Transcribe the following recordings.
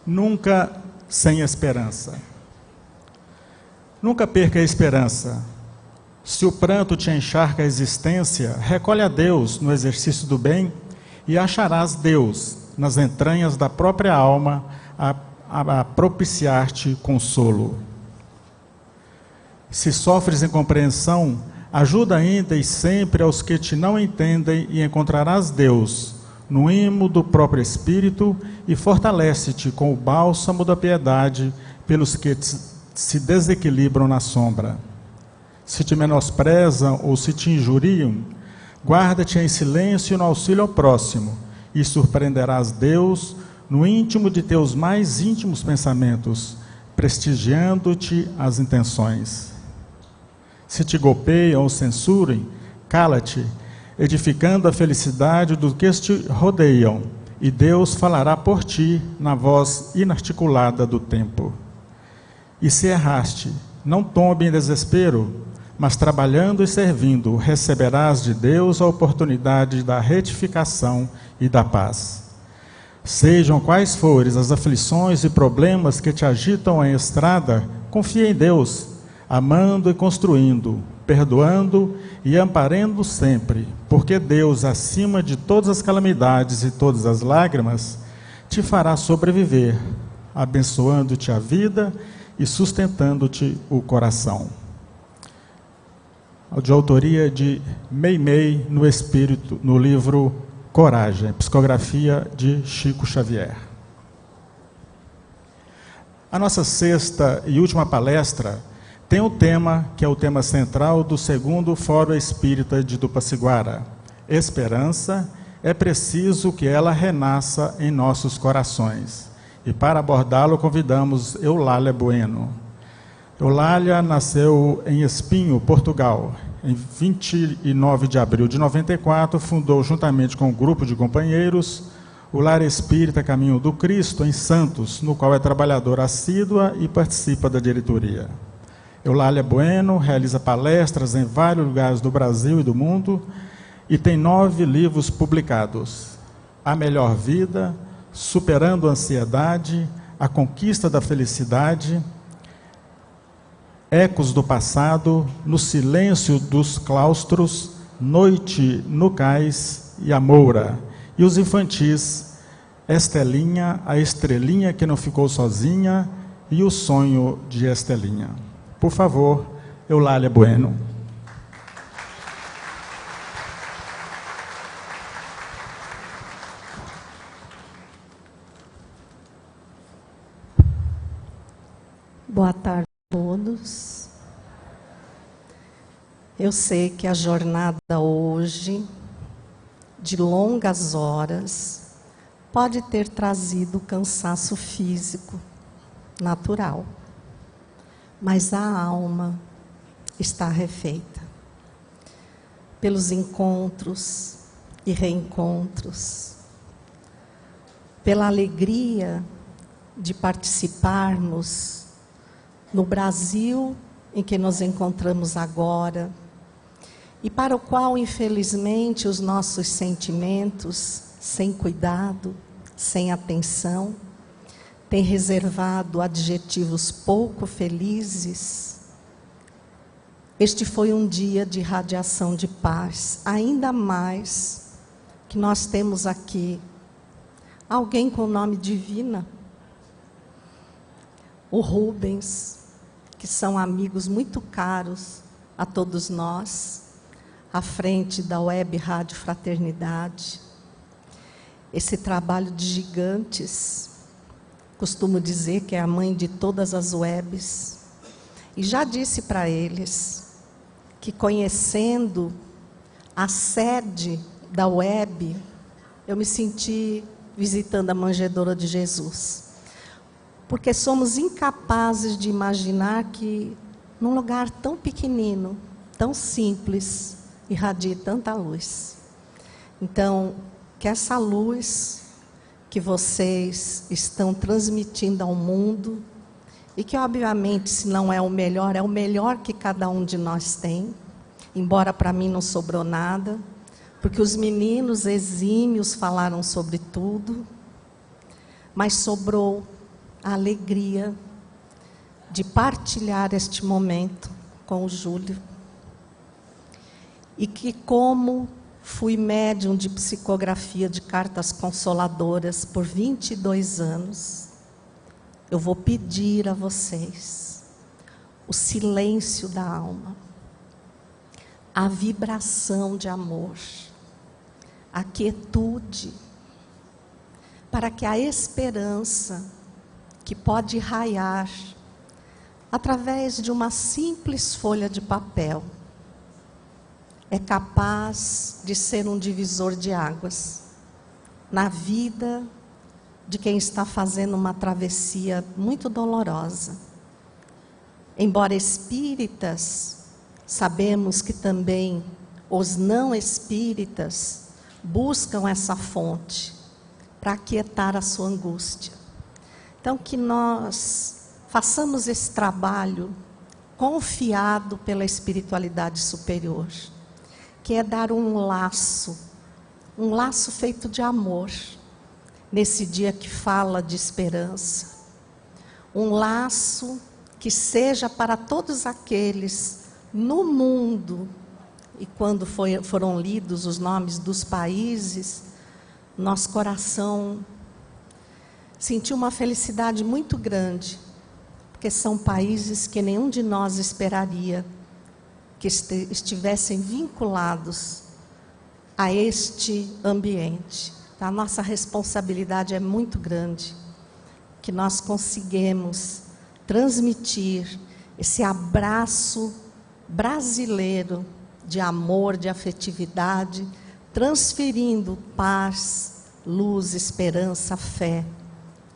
Nunca sem esperança. Nunca perca a esperança. Se o pranto te encharca a existência, recolhe a Deus no exercício do bem e acharás Deus nas entranhas da própria alma a propiciar-te consolo. Se sofres incompreensão, ajuda ainda e sempre aos que te não entendem e encontrarás Deus no imo do próprio Espírito e fortalece-te com o bálsamo da piedade pelos que se desequilibram na sombra. Se te menosprezam ou se te injuriam, guarda-te em silêncio no auxílio ao próximo e surpreenderás Deus no íntimo de teus mais íntimos pensamentos, prestigiando-te as intenções. Se te golpeiam ou censurem, cala-te, edificando a felicidade dos que te rodeiam, e Deus falará por ti na voz inarticulada do tempo. E se erraste, não tombe em desespero, mas trabalhando e servindo, receberás de Deus a oportunidade da retificação e da paz. Sejam quais forem as aflições e problemas que te agitam a estrada, confia em Deus, amando e construindo, perdoando e amparando sempre, porque Deus, acima de todas as calamidades e todas as lágrimas, te fará sobreviver, abençoando-te a vida e sustentando-te o coração. De autoria de Meimei no Espírito, no livro Coragem, psicografia de Chico Xavier. A nossa sexta e última palestra tem um tema que é o tema central do segundo Fórum Espírita de Tupaciguara. Esperança, é preciso que ela renasça em nossos corações. E para abordá-lo convidamos Eulália Bueno. Eulália nasceu em Espinho, Portugal. Em 29 de abril de 94, fundou juntamente com um grupo de companheiros o Lar Espírita Caminho do Cristo, em Santos, no qual é trabalhadora assídua e participa da diretoria. Eulália Bueno realiza palestras em vários lugares do Brasil e do mundo e tem 9 livros publicados. A Melhor Vida, Superando a Ansiedade, A Conquista da Felicidade, Ecos do Passado, No Silêncio dos Claustros, Noite no Cais e A Moura. E os infantis, Estelinha, A Estrelinha que Não Ficou Sozinha e O Sonho de Estelinha. Por favor, Eulália Bueno. Boa tarde a todos. Eu sei que a jornada hoje, de longas horas, pode ter trazido cansaço físico natural, mas a alma está refeita pelos encontros e reencontros, pela alegria de participarmos no Brasil em que nos encontramos agora, e para o qual, infelizmente, os nossos sentimentos, sem cuidado, sem atenção, têm reservado adjetivos pouco felizes. Este foi um dia de radiação de paz, ainda mais que nós temos aqui alguém com nome divino, o Rubens, que são amigos muito caros a todos nós, à frente da Web Rádio Fraternidade. Esse trabalho de gigantes, costumo dizer que é a mãe de todas as webs, e já disse para eles que, conhecendo a sede da web, eu me senti visitando a manjedoura de Jesus. Porque somos incapazes de imaginar que, num lugar tão pequenino, tão simples, irradie tanta luz. Então, que essa luz que vocês estão transmitindo ao mundo, e que, obviamente, se não é o melhor que cada um de nós tem, embora para mim não sobrou nada, porque os meninos exímios falaram sobre tudo, mas sobrou a alegria de partilhar este momento com o Júlio. E que, como fui médium de psicografia de cartas consoladoras por 22 anos, eu vou pedir a vocês o silêncio da alma, a vibração de amor, a quietude, para que a esperança que pode raiar através de uma simples folha de papel é capaz de ser um divisor de águas na vida de quem está fazendo uma travessia muito dolorosa. Embora espíritas, sabemos que também os não espíritas buscam essa fonte para aquietar a sua angústia. Então, que nós façamos esse trabalho confiado pela espiritualidade superior, que é dar um laço feito de amor, nesse dia que fala de esperança. Um laço que seja para todos aqueles no mundo, e quando foram lidos os nomes dos países, nosso coração sentiu uma felicidade muito grande, porque são países que nenhum de nós esperaria que estivessem vinculados a este ambiente. A nossa responsabilidade é muito grande, que nós conseguimos transmitir esse abraço brasileiro de amor, de afetividade, transferindo paz, luz, esperança, fé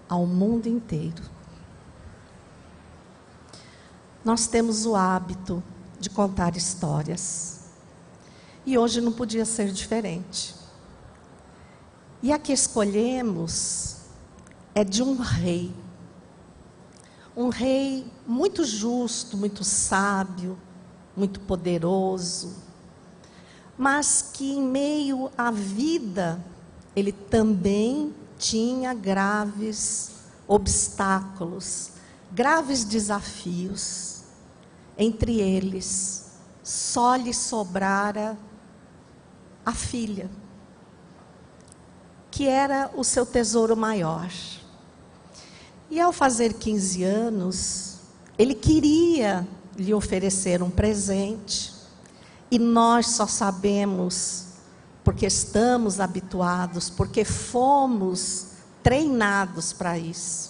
ao mundo inteiro. Nós temos o hábito de contar histórias, e hoje não podia ser diferente. E a que escolhemos é de um rei muito justo, muito sábio, muito poderoso, mas que em meio à vida ele também tinha graves obstáculos, graves desafios. Entre eles, só lhe sobrara a filha, que era o seu tesouro maior. E ao fazer 15 anos, ele queria lhe oferecer um presente, e nós só sabemos, porque estamos habituados, porque fomos treinados para isso,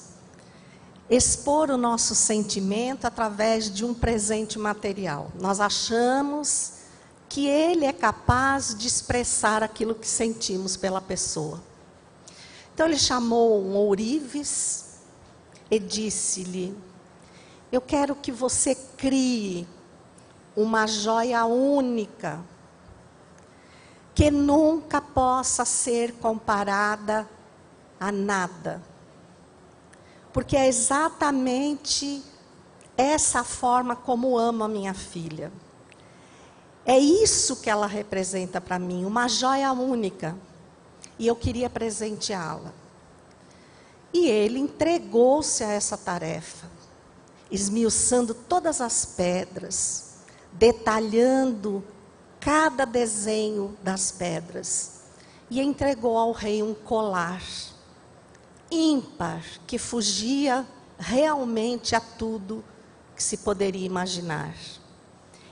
expor o nosso sentimento através de um presente material. Nós achamos que ele é capaz de expressar aquilo que sentimos pela pessoa. Então ele chamou um ourives e disse-lhe: eu quero que você crie uma joia única, que nunca possa ser comparada a nada. Porque é exatamente essa forma como amo a minha filha. É isso que ela representa para mim, uma joia única. E eu queria presenteá-la. E ele entregou-se a essa tarefa, esmiuçando todas as pedras, detalhando cada desenho das pedras. E entregou ao rei um colar ímpar, que fugia realmente a tudo que se poderia imaginar.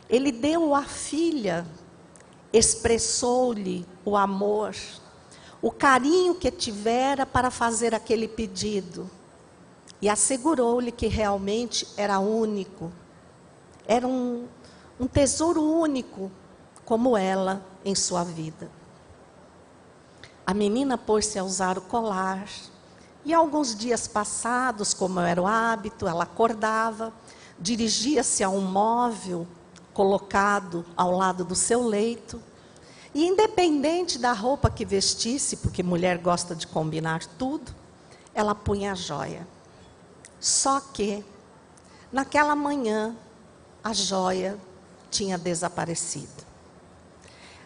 Ele deu à filha, expressou-lhe o amor, o carinho que tivera para fazer aquele pedido, e assegurou-lhe que realmente era único, era um tesouro único, como ela em sua vida. A menina pôs-se a usar o colar, e alguns dias passados, como era o hábito, ela acordava, dirigia-se a um móvel colocado ao lado do seu leito, e independente da roupa que vestisse, porque mulher gosta de combinar tudo, ela punha a joia. Só que, naquela manhã, a joia tinha desaparecido.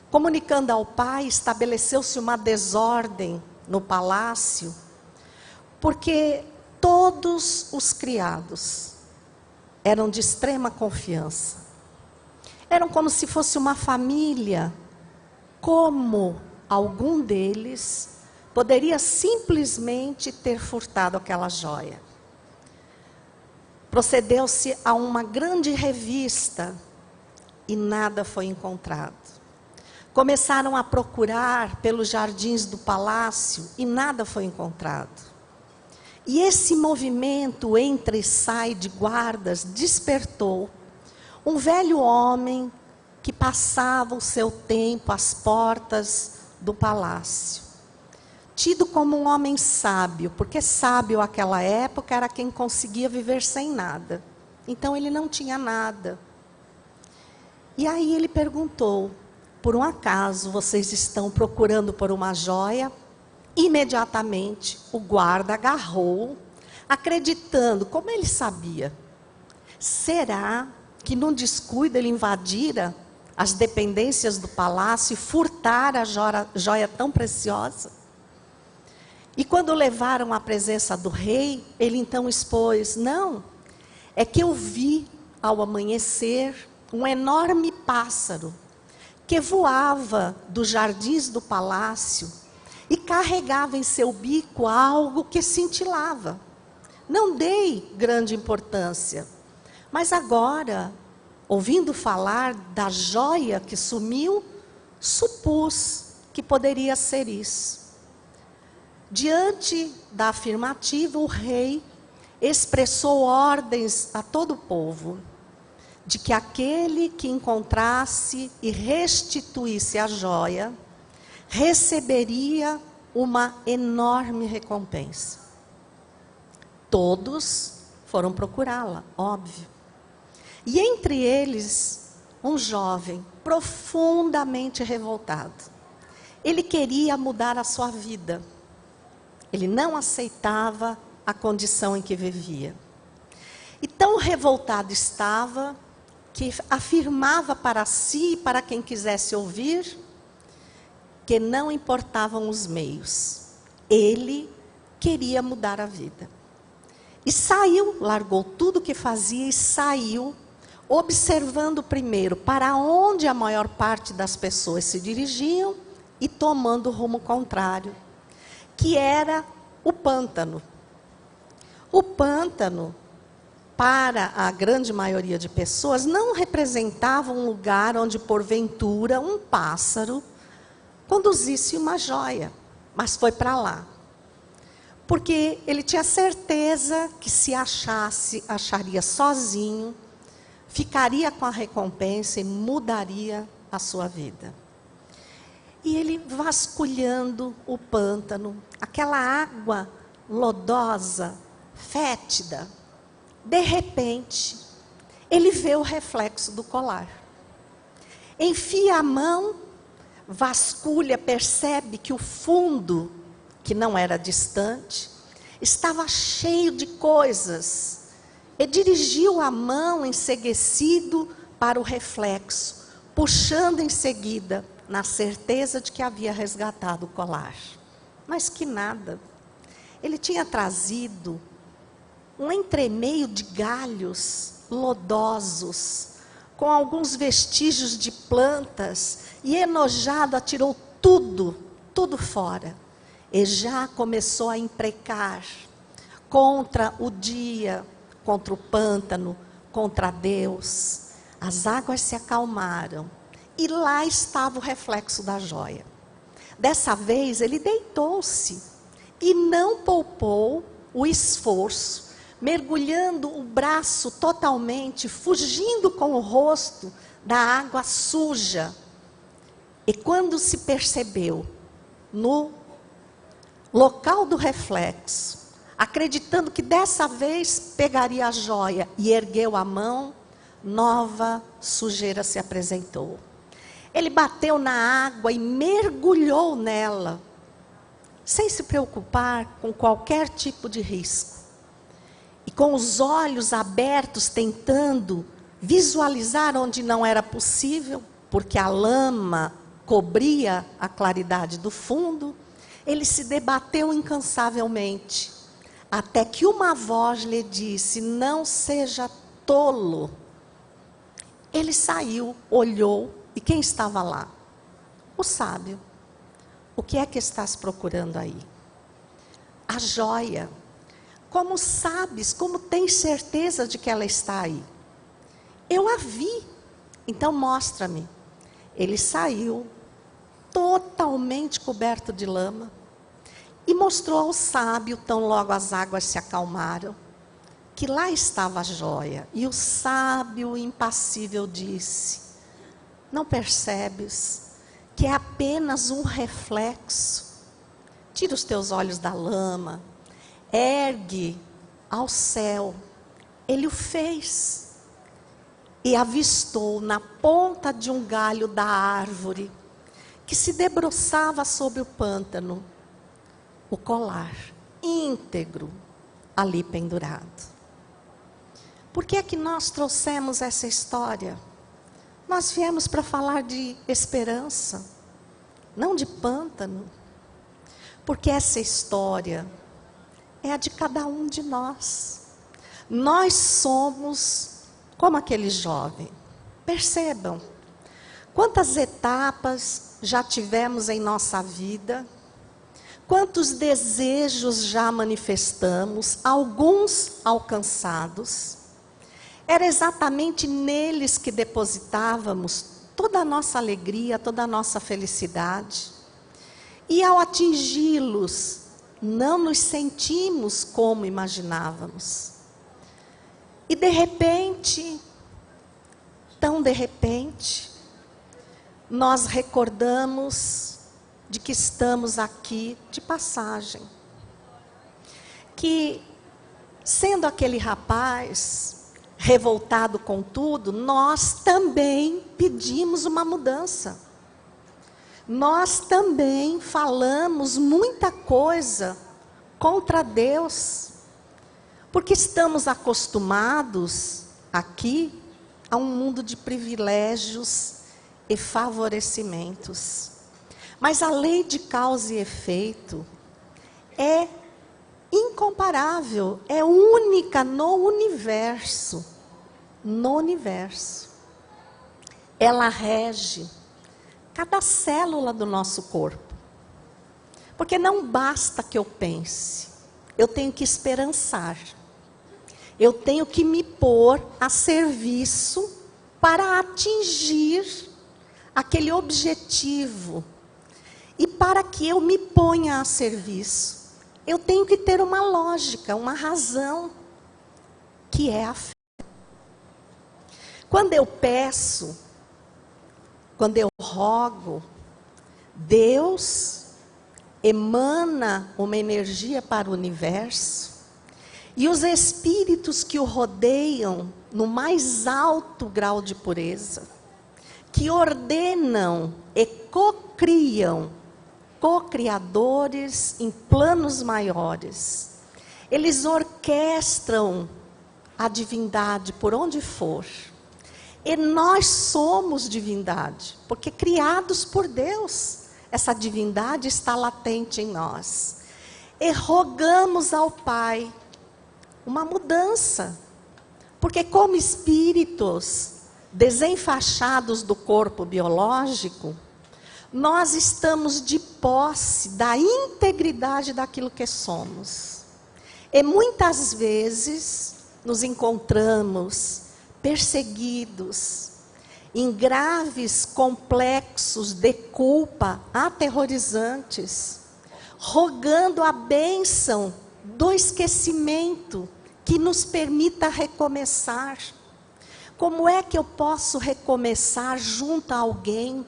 Comunicando ao pai, estabeleceu-se uma desordem no palácio, porque Todos os criados eram de extrema confiança. Eram como se fosse uma família. Como algum deles poderia simplesmente ter furtado aquela joia? Procedeu-se a uma grande revista e nada foi encontrado. Começaram a procurar pelos jardins do palácio e nada foi encontrado. E esse movimento entra e sai de guardas despertou um velho homem que passava o seu tempo às portas do palácio. Tido como um homem sábio, porque sábio naquela época era quem conseguia viver sem nada. Então ele não tinha nada. E aí ele perguntou: por um acaso vocês estão procurando por uma joia? Imediatamente o guarda agarrou, acreditando, como ele sabia? Será que num descuido ele invadira as dependências do palácio e furtara a joia tão preciosa? E quando levaram à presença do rei, ele então expôs: não, é que eu vi ao amanhecer um enorme pássaro que voava dos jardins do palácio e carregava em seu bico algo que cintilava. Não dei grande importância, mas agora, ouvindo falar da joia que sumiu, supus que poderia ser isso. Diante da afirmativa, o rei expressou ordens a todo o povo, de que aquele que encontrasse e restituísse a joia, receberia uma enorme recompensa. Todos foram procurá-la, óbvio. E entre eles, um jovem profundamente revoltado. Ele queria mudar a sua vida. Ele não aceitava a condição em que vivia. E tão revoltado estava que afirmava para si e para quem quisesse ouvir que não importavam os meios. Ele queria mudar a vida. E saiu, largou tudo o que fazia e saiu, observando primeiro para onde a maior parte das pessoas se dirigiam e tomando o rumo contrário, que era o pântano. O pântano, para a grande maioria de pessoas, não representava um lugar onde, porventura, um pássaro conduzisse uma joia, mas foi para lá. Porque ele tinha certeza que se acharia sozinho, ficaria com a recompensa e mudaria a sua vida. E ele vasculhando o pântano, aquela água lodosa, fétida, de repente, ele vê o reflexo do colar. Enfia a mão, vasculha, percebe que o fundo, que não era distante, estava cheio de coisas. E dirigiu a mão enceguecido para o reflexo, puxando em seguida, na certeza de que havia resgatado o colar. Mas que nada. Ele tinha trazido um entremeio de galhos lodosos, com alguns vestígios de plantas, e enojado atirou tudo fora. E já começou a imprecar contra o dia, contra o pântano, contra Deus. As águas se acalmaram e lá estava o reflexo da joia. Dessa vez ele deitou-se e não poupou o esforço, mergulhando o braço totalmente, fugindo com o rosto da água suja. E quando se percebeu no local do reflexo, acreditando que dessa vez pegaria a joia e ergueu a mão, nova sujeira se apresentou. Ele bateu na água e mergulhou nela, sem se preocupar com qualquer tipo de risco. E com os olhos abertos, tentando visualizar onde não era possível, porque a lama cobria a claridade do fundo, ele se debateu incansavelmente, até que uma voz lhe disse: não seja tolo. Ele saiu, olhou, e quem estava lá? O sábio. O que é que estás procurando aí? A joia. Como sabes, como tens certeza de que ela está aí? Eu a vi, então mostra-me. Ele saiu, totalmente coberto de lama, e mostrou ao sábio, tão logo as águas se acalmaram, que lá estava a joia. E o sábio impassível disse: não percebes que é apenas um reflexo? Tira os teus olhos da lama, ergue ao céu. Ele o fez. E avistou na ponta de um galho da árvore, que se debruçava sobre o pântano, o colar íntegro ali pendurado. Por que é que nós trouxemos essa história? Nós viemos para falar de esperança, não de pântano. Porque essa história é a de cada um de nós. Nós somos como aquele jovem. Percebam, quantas etapas já tivemos em nossa vida, quantos desejos já manifestamos, alguns alcançados. Era exatamente neles que depositávamos toda a nossa alegria, toda a nossa felicidade. E ao atingi-los, não nos sentimos como imaginávamos. E de repente, tão de repente, nós recordamos de que estamos aqui de passagem. Que, sendo aquele rapaz revoltado com tudo, nós também pedimos uma mudança. Nós também falamos muita coisa contra Deus. Porque estamos acostumados aqui a um mundo de privilégios e favorecimentos. Mas a lei de causa e efeito é incomparável, é única no universo. No universo. Ela rege cada célula do nosso corpo. Porque não basta que eu pense, eu tenho que esperançar. Eu tenho que me pôr a serviço para atingir aquele objetivo. E para que eu me ponha a serviço, eu tenho que ter uma lógica, uma razão, que é a fé. Quando eu peço, quando eu rogo, Deus emana uma energia para o universo. E os espíritos que o rodeiam no mais alto grau de pureza, que ordenam e cocriam, co-criadores em planos maiores, eles orquestram a divindade por onde for. E nós somos divindade, porque criados por Deus, essa divindade está latente em nós. E rogamos ao Pai uma mudança, porque como espíritos desenfaixados do corpo biológico, nós estamos de posse da integridade daquilo que somos. E muitas vezes nos encontramos perseguidos, em graves complexos de culpa aterrorizantes, rogando a bênção do esquecimento que nos permita recomeçar. Como é que eu posso recomeçar junto a alguém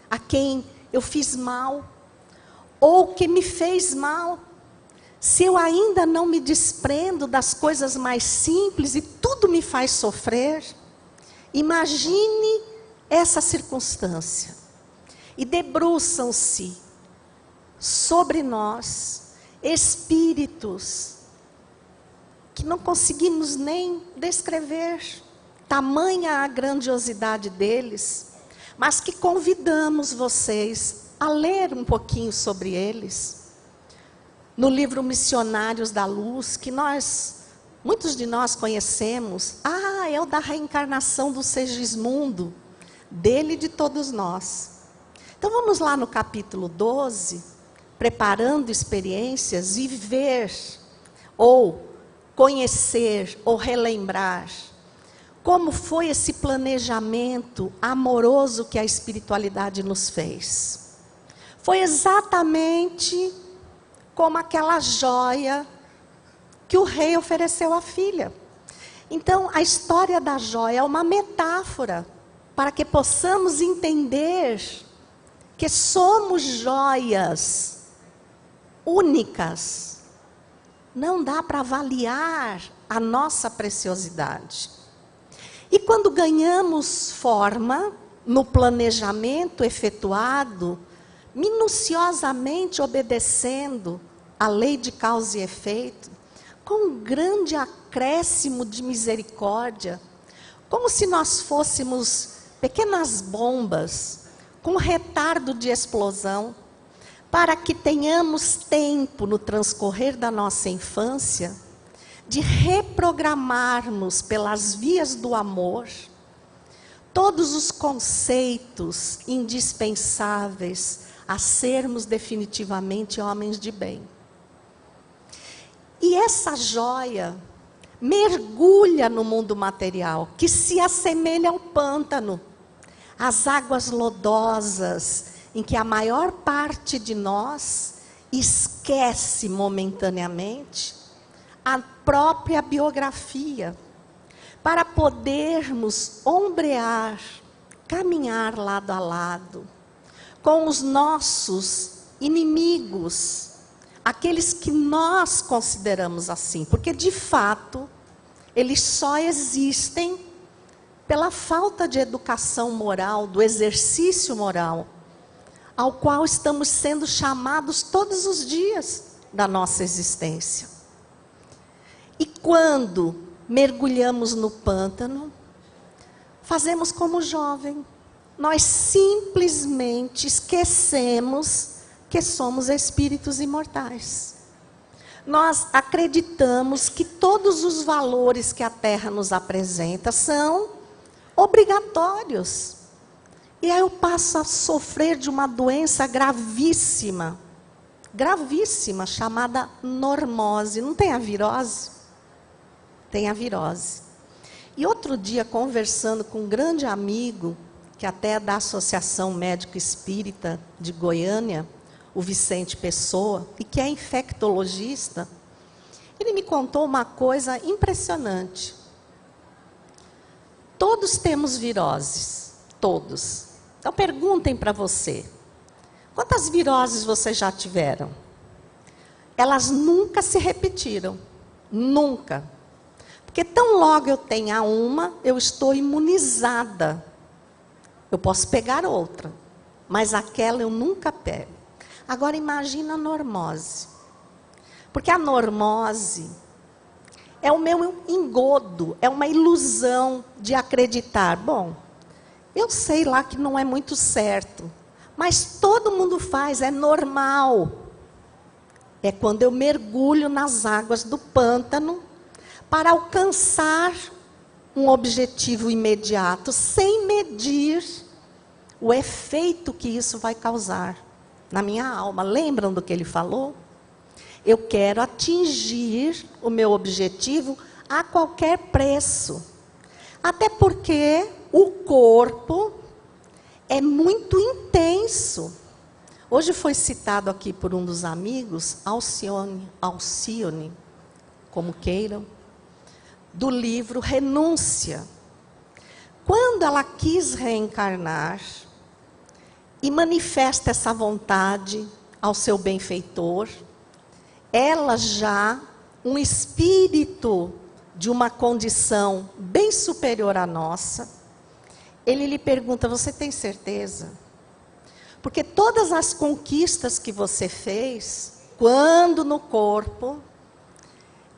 a quem eu fiz mal, ou que me fez mal, se eu ainda não me desprendo das coisas mais simples e tudo me faz sofrer? Imagine essa circunstância. E debruçam-se sobre nós espíritos que não conseguimos nem descrever, tamanha a grandiosidade deles, mas que convidamos vocês a ler um pouquinho sobre eles. no livro Missionários da Luz, que muitos de nós conhecemos. É o da reencarnação do Segismundo, dele e de todos nós. Então vamos lá no capítulo 12, preparando experiências, e ver, ou conhecer, ou relembrar, como foi esse planejamento amoroso que a espiritualidade nos fez. Foi exatamente como aquela joia que o rei ofereceu à filha. Então, a história da joia é uma metáfora para que possamos entender que somos joias únicas. Não dá para avaliar a nossa preciosidade. E quando ganhamos forma no planejamento efetuado, minuciosamente obedecendo a lei de causa e efeito, com um grande acréscimo de misericórdia, como se nós fôssemos pequenas bombas com retardo de explosão, para que tenhamos tempo no transcorrer da nossa infância de reprogramarmos pelas vias do amor todos os conceitos indispensáveis a sermos definitivamente homens de bem. E essa joia mergulha no mundo material, que se assemelha ao pântano, às águas lodosas, em que a maior parte de nós esquece momentaneamente a própria biografia, para podermos ombrear, caminhar lado a lado, com os nossos inimigos, aqueles que nós consideramos assim, porque de fato, eles só existem pela falta de educação moral, do exercício moral, ao qual estamos sendo chamados todos os dias da nossa existência. E quando mergulhamos no pântano, fazemos como o jovem, nós simplesmente esquecemos que somos espíritos imortais. Nós acreditamos que todos os valores que a Terra nos apresenta são obrigatórios. E aí eu passo a sofrer de uma doença gravíssima, chamada normose. Não tem a virose? Tem a virose. E outro dia, conversando com um grande amigo, que até é da Associação Médico Espírita de Goiânia, o Vicente Pessoa, e que é infectologista, ele me contou uma coisa impressionante. Todos temos viroses, todos. Então perguntem para você, quantas viroses vocês já tiveram? Elas nunca se repetiram, nunca. Porque tão logo eu tenha uma, eu estou imunizada. Eu posso pegar outra, mas aquela eu nunca pego. Agora imagina a normose. Porque a normose é o meu engodo, é uma ilusão de acreditar. Bom, eu sei lá que não é muito certo, mas todo mundo faz, é normal. É quando eu mergulho nas águas do pântano para alcançar um objetivo imediato, sem medir o efeito que isso vai causar na minha alma. Lembram do que ele falou? Eu quero atingir o meu objetivo a qualquer preço. Até porque o corpo é muito intenso. Hoje foi citado aqui por um dos amigos, Alcione, como queiram, do livro Renúncia. Quando ela quis reencarnar e manifesta essa vontade ao seu benfeitor, ela já, um espírito de uma condição bem superior à nossa, ele lhe pergunta, você tem certeza? Porque todas as conquistas que você fez, quando no corpo,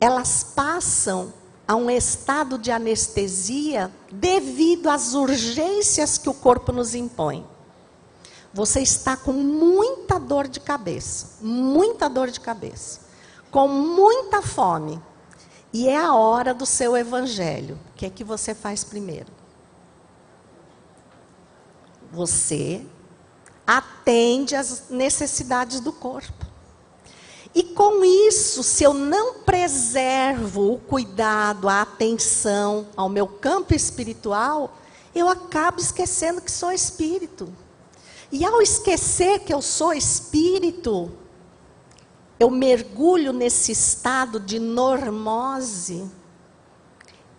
elas passam a um estado de anestesia devido às urgências que o corpo nos impõe. Você está com muita dor de cabeça, muita dor de cabeça. com muita fome, e é a hora do seu evangelho, o que é que você faz primeiro? Você atende às necessidades do corpo. E com isso, se eu não preservo o cuidado, a atenção ao meu campo espiritual, eu acabo esquecendo que sou espírito. E ao esquecer que eu sou espírito, eu mergulho nesse estado de normose,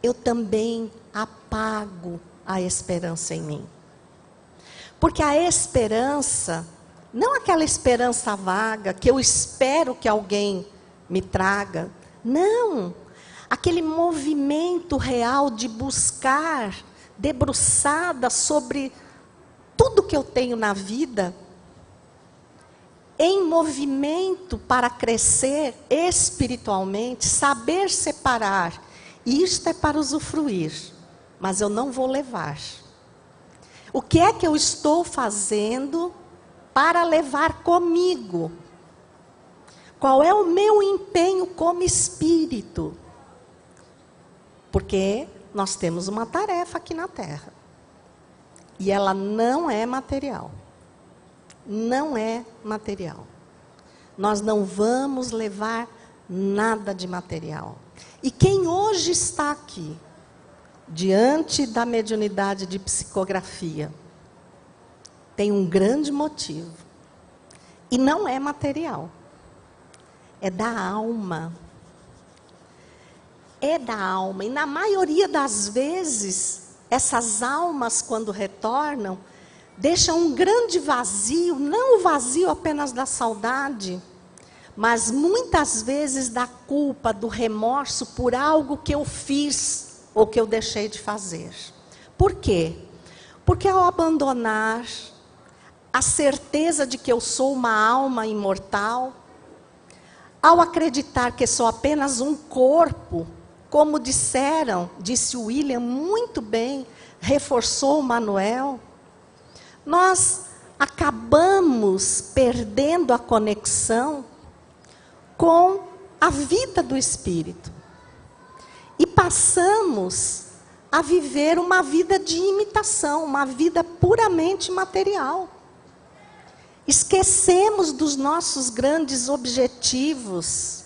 eu também apago a esperança em mim. Porque a esperança, não aquela esperança vaga, que eu espero que alguém me traga. Não, aquele movimento real de buscar, debruçada sobre tudo que eu tenho na vida, em movimento para crescer espiritualmente, saber separar. Isto é para usufruir, mas eu não vou levar. O que é que eu estou fazendo para levar comigo? Qual é o meu empenho como espírito? Porque nós temos uma tarefa aqui na Terra. E ela não é material. Não é material. Nós não vamos levar nada de material. E quem hoje está aqui, diante da mediunidade de psicografia, tem um grande motivo. E não é material. É da alma. É da alma. E na maioria das vezes, essas almas, quando retornam, deixam um grande vazio, não o vazio apenas da saudade, mas muitas vezes da culpa, do remorso por algo que eu fiz ou que eu deixei de fazer. Por quê? Porque ao abandonar a certeza de que eu sou uma alma imortal, ao acreditar que sou apenas um corpo, como disse o William muito bem, reforçou o Manuel, nós acabamos perdendo a conexão com a vida do espírito. E passamos a viver uma vida de imitação, uma vida puramente material. Esquecemos dos nossos grandes objetivos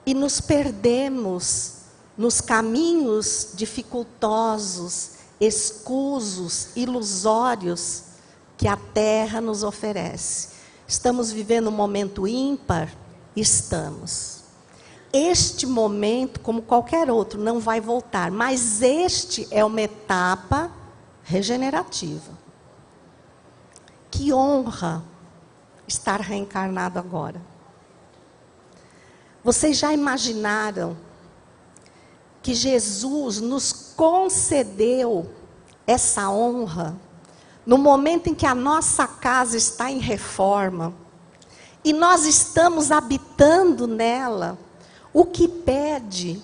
e nos perdemos nos caminhos dificultosos, escusos, ilusórios que a Terra nos oferece. Estamos vivendo um momento ímpar? Estamos. Este momento, como qualquer outro, não vai voltar, mas este é uma etapa regenerativa. Que honra estar reencarnado agora. Vocês já imaginaram que Jesus nos concedeu essa honra no momento em que a nossa casa está em reforma e nós estamos habitando nela, o que pede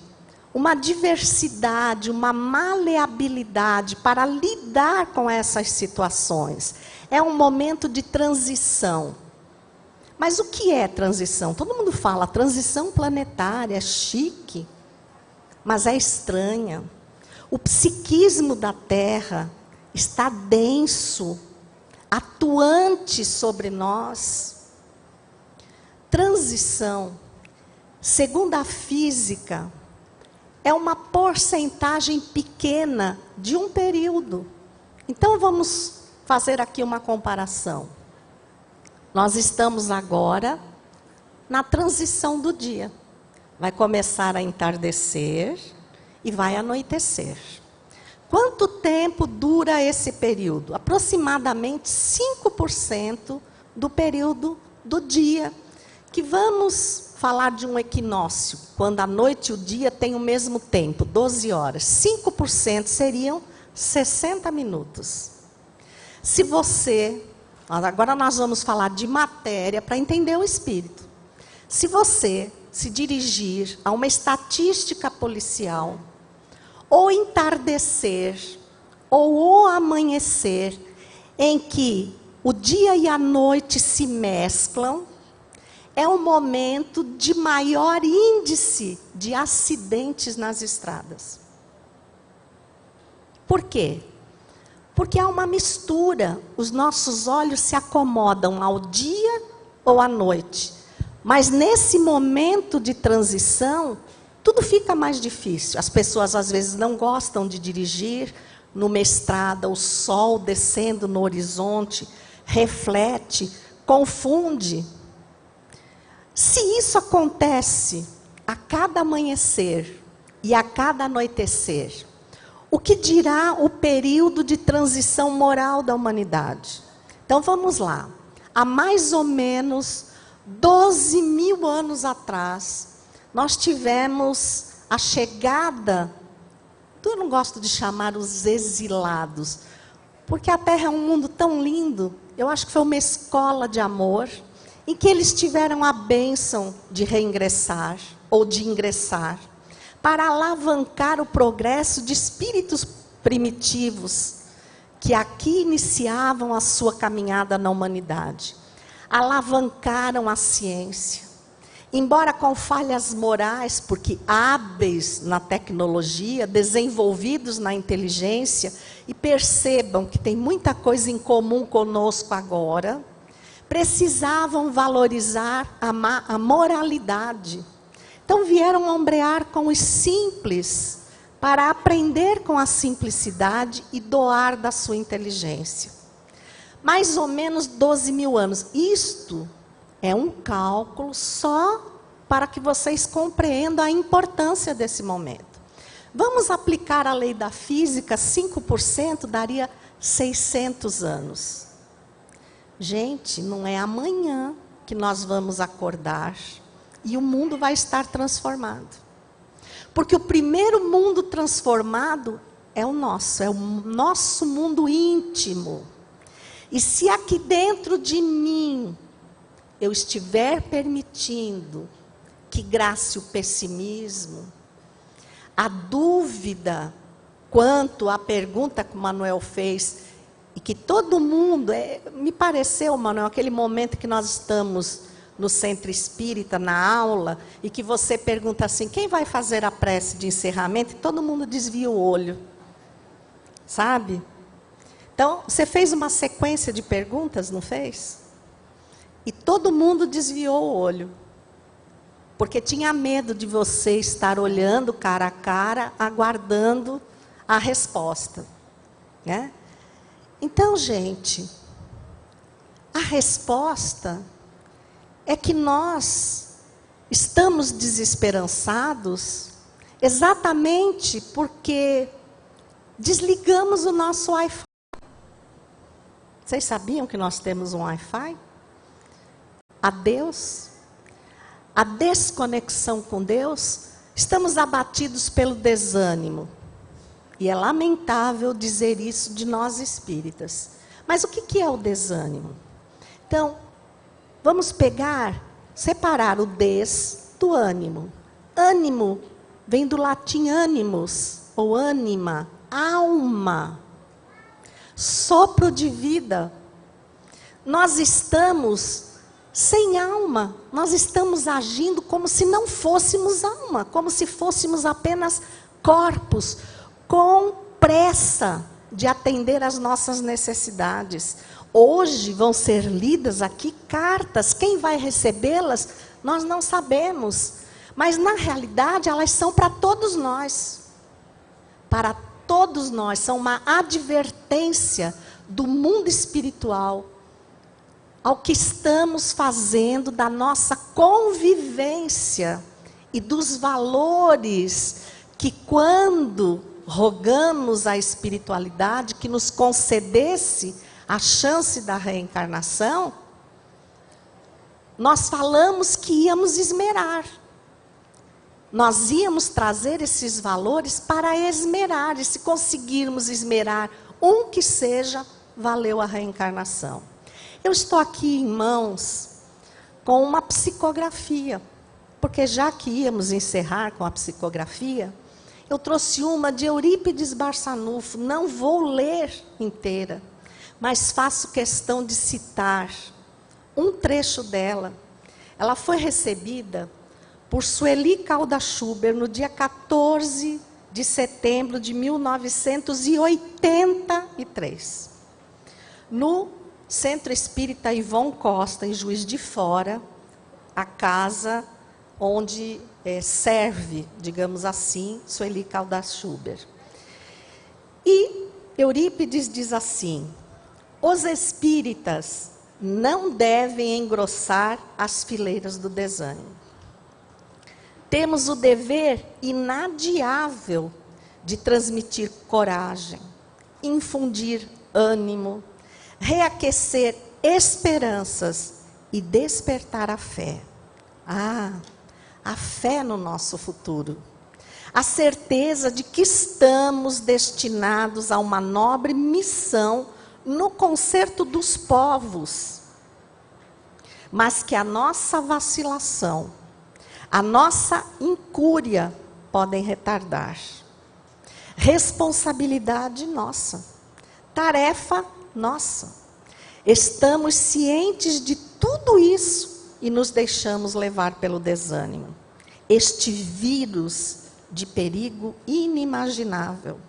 uma diversidade, uma maleabilidade para lidar com essas situações. É um momento de transição. Mas o que é transição? Todo mundo fala transição planetária, chique, mas é estranha. O psiquismo da Terra está denso, atuante sobre nós. Transição, segundo a física, é uma porcentagem pequena de um período. Então vamos fazer aqui uma comparação. Nós estamos agora na transição do dia. Vai começar a entardecer e vai anoitecer. Quanto tempo dura esse período? Aproximadamente 5% do período do dia. Que vamos falar de um equinócio, quando a noite e o dia têm o mesmo tempo, 12 horas. 5% seriam 60 minutos. Se você... Agora nós vamos falar de matéria para entender o espírito. Se você se dirigir a uma estatística policial, ou entardecer, ou o amanhecer, em que o dia e a noite se mesclam, é o momento de maior índice de acidentes nas estradas. Por quê? Porque há uma mistura. Os nossos olhos se acomodam ao dia ou à noite. Mas nesse momento de transição, tudo fica mais difícil. As pessoas às vezes não gostam de dirigir numa estrada, o sol descendo no horizonte, reflete, confunde. Se isso acontece a cada amanhecer e a cada anoitecer, o que dirá o período de transição moral da humanidade? Então vamos lá. Há mais ou menos 12 mil anos atrás, nós tivemos a chegada, eu não gosto de chamar os exilados, porque a Terra é um mundo tão lindo, eu acho que foi uma escola de amor, em que eles tiveram a bênção de reingressar, ou de ingressar, para alavancar o progresso de espíritos primitivos, que aqui iniciavam a sua caminhada na humanidade. Alavancaram a ciência. Embora com falhas morais, porque hábeis na tecnologia, desenvolvidos na inteligência, e percebam que tem muita coisa em comum conosco agora, precisavam valorizar a moralidade. Então vieram ombrear com os simples, para aprender com a simplicidade e doar da sua inteligência. Mais ou menos 12 mil anos. Isto é um cálculo só para que vocês compreendam a importância desse momento. Vamos aplicar a lei da física, 5% daria 600 anos. Gente, não é amanhã que nós vamos acordar e o mundo vai estar transformado. Porque o primeiro mundo transformado é o nosso mundo íntimo. E se aqui dentro de mim eu estiver permitindo que grace o pessimismo, a dúvida quanto à pergunta que o Manuel fez, e que todo mundo, me pareceu, Manuel, aquele momento que nós estamos no centro espírita, na aula, e que você pergunta assim, quem vai fazer a prece de encerramento? E todo mundo desvia o olho, sabe? Então, você fez uma sequência de perguntas, não fez? E todo mundo desviou o olho. Porque tinha medo de você estar olhando cara a cara, aguardando a resposta. Né? Então, gente, a resposta é que nós estamos desesperançados exatamente porque desligamos o nosso Wi-Fi. Vocês sabiam que nós temos um Wi-Fi? A Deus, a desconexão com Deus, estamos abatidos pelo desânimo. E é lamentável dizer isso de nós espíritas. Mas o que é o desânimo? Então, vamos separar o des do ânimo. Ânimo vem do latim animus, ou anima, alma. Sopro de vida. Nós estamos sem alma, nós estamos agindo como se não fôssemos alma, como se fôssemos apenas corpos, com pressa de atender às nossas necessidades. Hoje vão ser lidas aqui cartas, quem vai recebê-las, nós não sabemos. Mas na realidade elas são para todos nós. Para todos nós, são uma advertência do mundo espiritual ao que estamos fazendo da nossa convivência e dos valores que, quando rogamos à espiritualidade que nos concedesse a chance da reencarnação, nós falamos que íamos esmerar. Nós íamos trazer esses valores para esmerar, e se conseguirmos esmerar um que seja, valeu a reencarnação. Eu estou aqui em mãos com uma psicografia, porque já que íamos encerrar com a psicografia, eu trouxe uma de Eurípides Barçanufo, não vou ler inteira, mas faço questão de citar um trecho dela. Ela foi recebida por Sueli Caldas Schuber no dia 14 de setembro de 1983. No Centro Espírita Ivon Costa, em Juiz de Fora, a casa onde serve, digamos assim, Sueli Caldas Schuber. E Eurípides diz assim: os espíritas não devem engrossar as fileiras do desânimo. Temos o dever inadiável de transmitir coragem, infundir ânimo, reaquecer esperanças e despertar a fé. A fé no nosso futuro. A certeza de que estamos destinados a uma nobre missão no concerto dos povos. Mas que a nossa vacilação, a nossa incúria podem retardar. Responsabilidade nossa. Tarefa nossa. Estamos cientes de tudo isso e nos deixamos levar pelo desânimo. Este vírus de perigo inimaginável.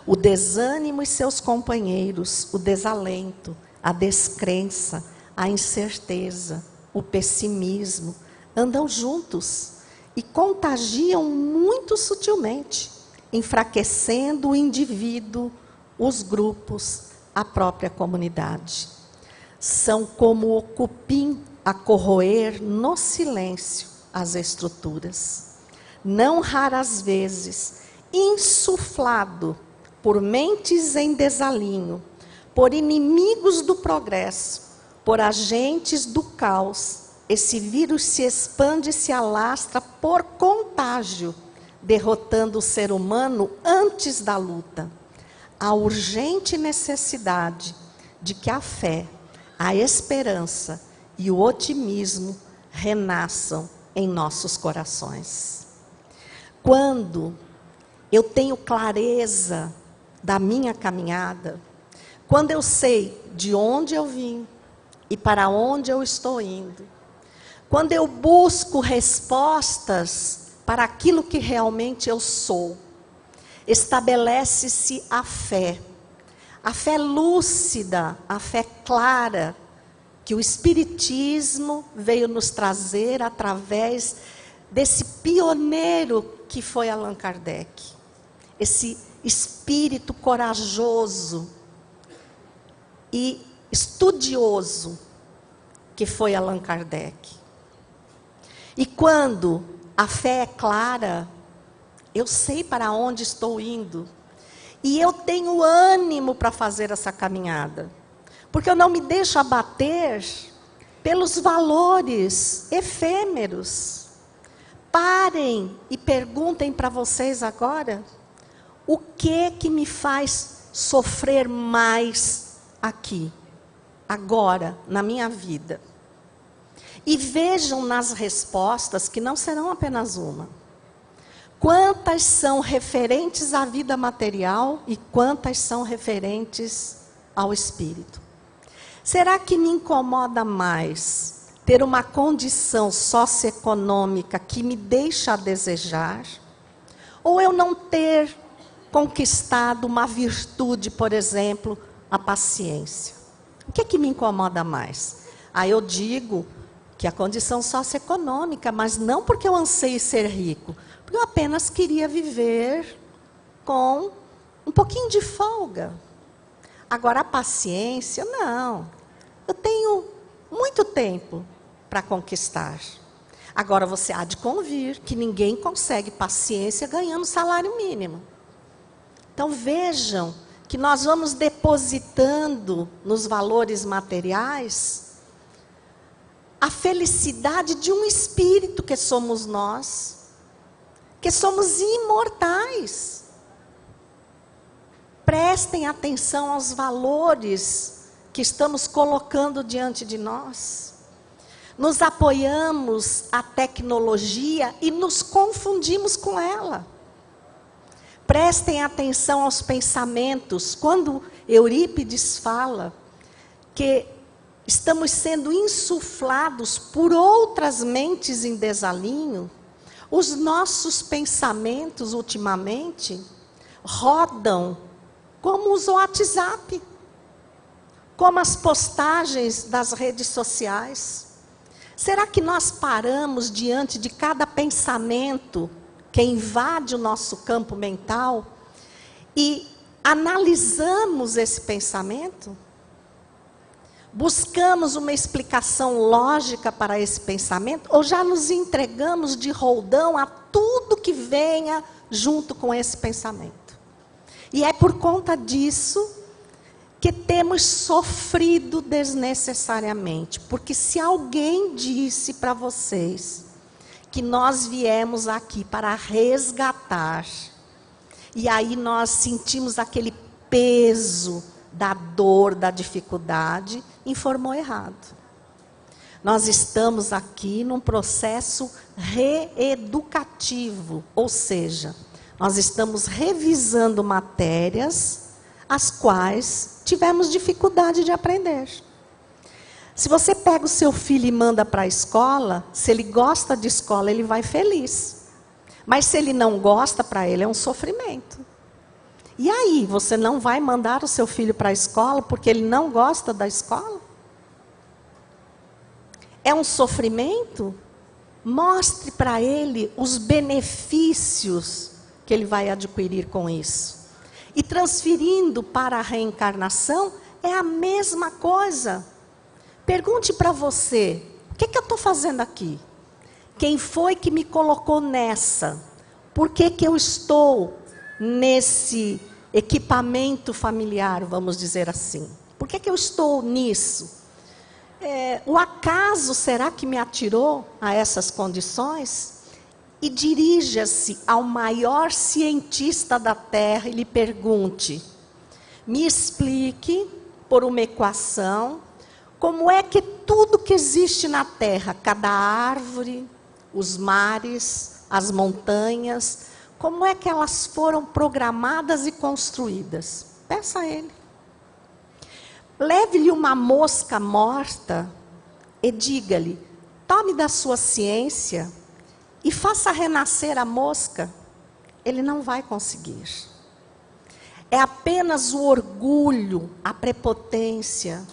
O desânimo e seus companheiros, o desalento, a descrença, a incerteza, o pessimismo, andam juntos e contagiam muito sutilmente, enfraquecendo o indivíduo, os grupos, a própria comunidade. São como o cupim a corroer no silêncio as estruturas. Não raras vezes, insuflado por mentes em desalinho, por inimigos do progresso, por agentes do caos, esse vírus se expande e se alastra por contágio, derrotando o ser humano antes da luta. A urgente necessidade de que a fé, a esperança e o otimismo renasçam em nossos corações. Quando eu tenho clareza da minha caminhada, quando eu sei de onde eu vim e para onde eu estou indo, quando eu busco respostas para aquilo que realmente eu sou, estabelece-se a fé lúcida, a fé clara, que o Espiritismo veio nos trazer através desse pioneiro que foi Allan Kardec. Esse espírito corajoso e estudioso que foi Allan Kardec. E quando a fé é clara, eu sei para onde estou indo. E eu tenho ânimo para fazer essa caminhada. Porque eu não me deixo abater pelos valores efêmeros. Parem e perguntem para vocês agora, o que me faz sofrer mais aqui, agora, na minha vida? E vejam nas respostas, que não serão apenas uma. Quantas são referentes à vida material e quantas são referentes ao espírito? Será que me incomoda mais ter uma condição socioeconômica que me deixa a desejar? Ou eu não ter conquistado uma virtude, por exemplo, a paciência? O que me incomoda mais? Eu digo que a condição socioeconômica, mas não porque eu anseio ser rico, porque eu apenas queria viver com um pouquinho de folga. Agora, a paciência, não. Eu tenho muito tempo para conquistar. Agora, você há de convir que ninguém consegue paciência ganhando salário mínimo. Então, vejam que nós vamos depositando nos valores materiais a felicidade de um espírito que somos nós, que somos imortais. Prestem atenção aos valores que estamos colocando diante de nós. Nos apoiamos à tecnologia e nos confundimos com ela. Prestem atenção aos pensamentos. Quando Eurípides fala que estamos sendo insuflados por outras mentes em desalinho. Os nossos pensamentos, ultimamente, rodam como os WhatsApp, como as postagens das redes sociais. Será que nós paramos diante de cada pensamento que invade o nosso campo mental e analisamos esse pensamento? Buscamos uma explicação lógica para esse pensamento? Ou já nos entregamos de roldão a tudo que venha junto com esse pensamento? E é por conta disso que temos sofrido desnecessariamente. Porque se alguém disse para vocês que nós viemos aqui para resgatar, e aí nós sentimos aquele peso da dor, da dificuldade, informou errado. Nós estamos aqui num processo reeducativo, ou seja, nós estamos revisando matérias as quais tivemos dificuldade de aprender. Se você pega o seu filho e manda para a escola, se ele gosta de escola, ele vai feliz. Mas se ele não gosta, para ele é um sofrimento. E aí, você não vai mandar o seu filho para a escola porque ele não gosta da escola? É um sofrimento? Mostre para ele os benefícios que ele vai adquirir com isso. E transferindo para a reencarnação, é a mesma coisa. Pergunte para você, o que eu estou fazendo aqui? Quem foi que me colocou nessa? Por que eu estou nesse equipamento familiar, vamos dizer assim? Por que eu estou nisso? O acaso será que me atirou a essas condições? E dirija-se ao maior cientista da Terra e lhe pergunte: me explique, por uma equação, como é que tudo que existe na Terra, cada árvore, os mares, as montanhas, como é que elas foram programadas e construídas? Peça a ele. Leve-lhe uma mosca morta e diga-lhe: tome da sua ciência e faça renascer a mosca. Ele não vai conseguir. É apenas o orgulho, a prepotência,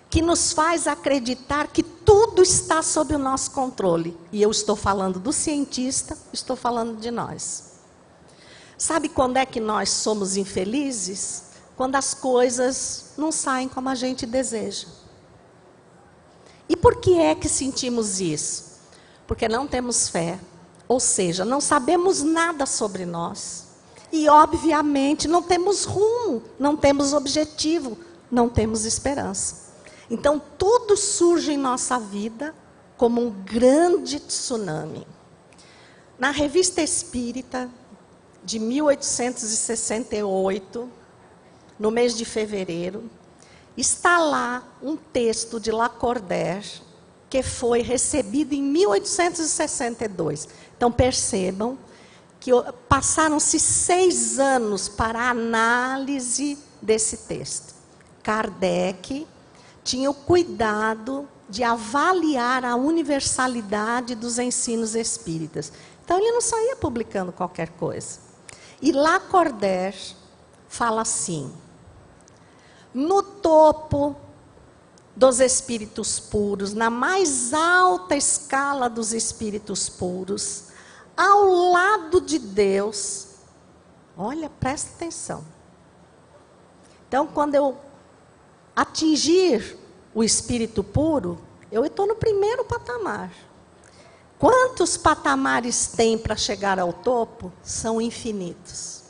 que nos faz acreditar que tudo está sob o nosso controle. E eu estou falando do cientista, estou falando de nós. Sabe quando é que nós somos infelizes? Quando as coisas não saem como a gente deseja. E por que é que sentimos isso? Porque não temos fé. Ou seja, não sabemos nada sobre nós. E, obviamente, não temos rumo, não temos objetivo, não temos esperança. Então, tudo surge em nossa vida como um grande tsunami. Na Revista Espírita, de 1868, no mês de fevereiro, está lá um texto de Lacordaire, que foi recebido em 1862. Então, percebam que passaram-se 6 anos para a análise desse texto. Kardec tinha o cuidado de avaliar a universalidade dos ensinos espíritas. Então, ele não saía publicando qualquer coisa. E Lacordaire fala assim: no topo dos espíritos puros, na mais alta escala dos espíritos puros, ao lado de Deus, olha, presta atenção. Então, quando eu atingir o espírito puro, eu estou no primeiro patamar. Quantos patamares tem para chegar ao topo? São infinitos.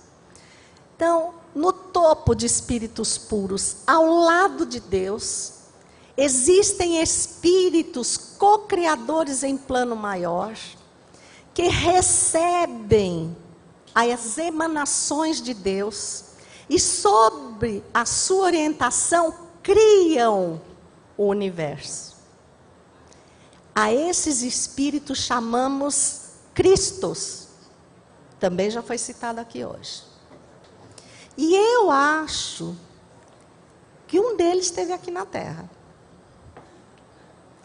Então, no topo de espíritos puros, ao lado de Deus, existem espíritos co-criadores em plano maior, que recebem as emanações de Deus e, sobre a sua orientação, criam o universo. A esses espíritos chamamos Cristos. Também já foi citado aqui hoje. E eu acho que um deles esteve aqui na Terra.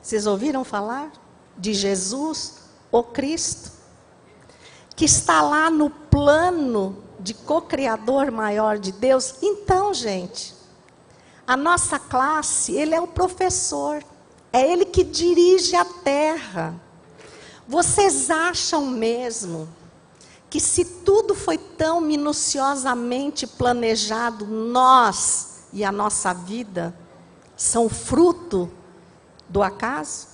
Vocês ouviram falar de Jesus, o Cristo, que está lá no plano de co-criador maior de Deus? Então, gente, a nossa classe, ele é o professor, é ele que dirige a terra. Vocês acham mesmo que se tudo foi tão minuciosamente planejado, nós e a nossa vida são fruto do acaso?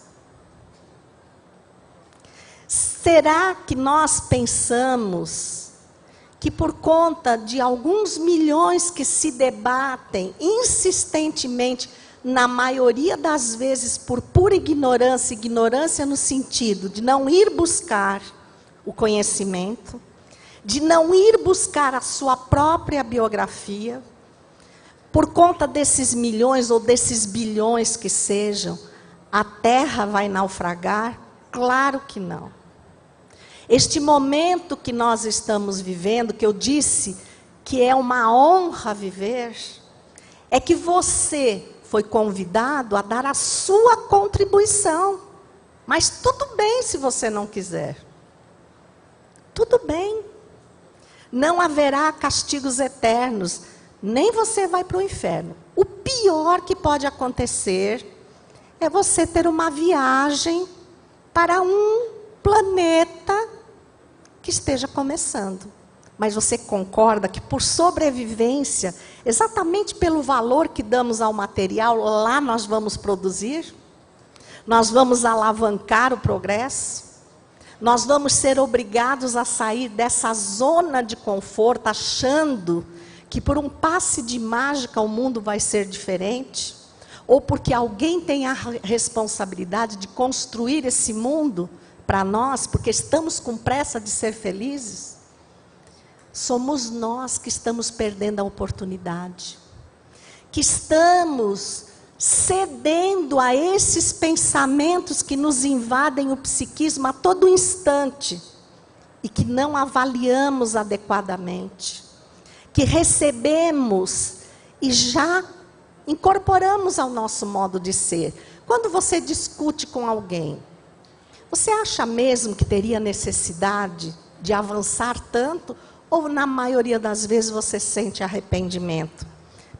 Será que nós pensamos que por conta de alguns milhões que se debatem insistentemente, na maioria das vezes por pura ignorância, ignorância no sentido de não ir buscar o conhecimento, de não ir buscar a sua própria biografia, por conta desses milhões ou desses bilhões que sejam, a Terra vai naufragar? Claro que não. Este momento que nós estamos vivendo, que eu disse que é uma honra viver, é que você foi convidado a dar a sua contribuição. Mas tudo bem se você não quiser. Tudo bem. Não haverá castigos eternos. Nem você vai para o inferno. O pior que pode acontecer é você ter uma viagem para um planeta que esteja começando. Mas você concorda que por sobrevivência, exatamente pelo valor que damos ao material, lá nós vamos produzir? Nós vamos alavancar o progresso? Nós vamos ser obrigados a sair dessa zona de conforto, achando que por um passe de mágica o mundo vai ser diferente? Ou porque alguém tem a responsabilidade de construir esse mundo para nós, porque estamos com pressa de ser felizes? Somos nós que estamos perdendo a oportunidade, que estamos cedendo a esses pensamentos que nos invadem o psiquismo a todo instante e que não avaliamos adequadamente, que recebemos e já incorporamos ao nosso modo de ser. Quando você discute com alguém, você acha mesmo que teria necessidade de avançar tanto? Ou na maioria das vezes você sente arrependimento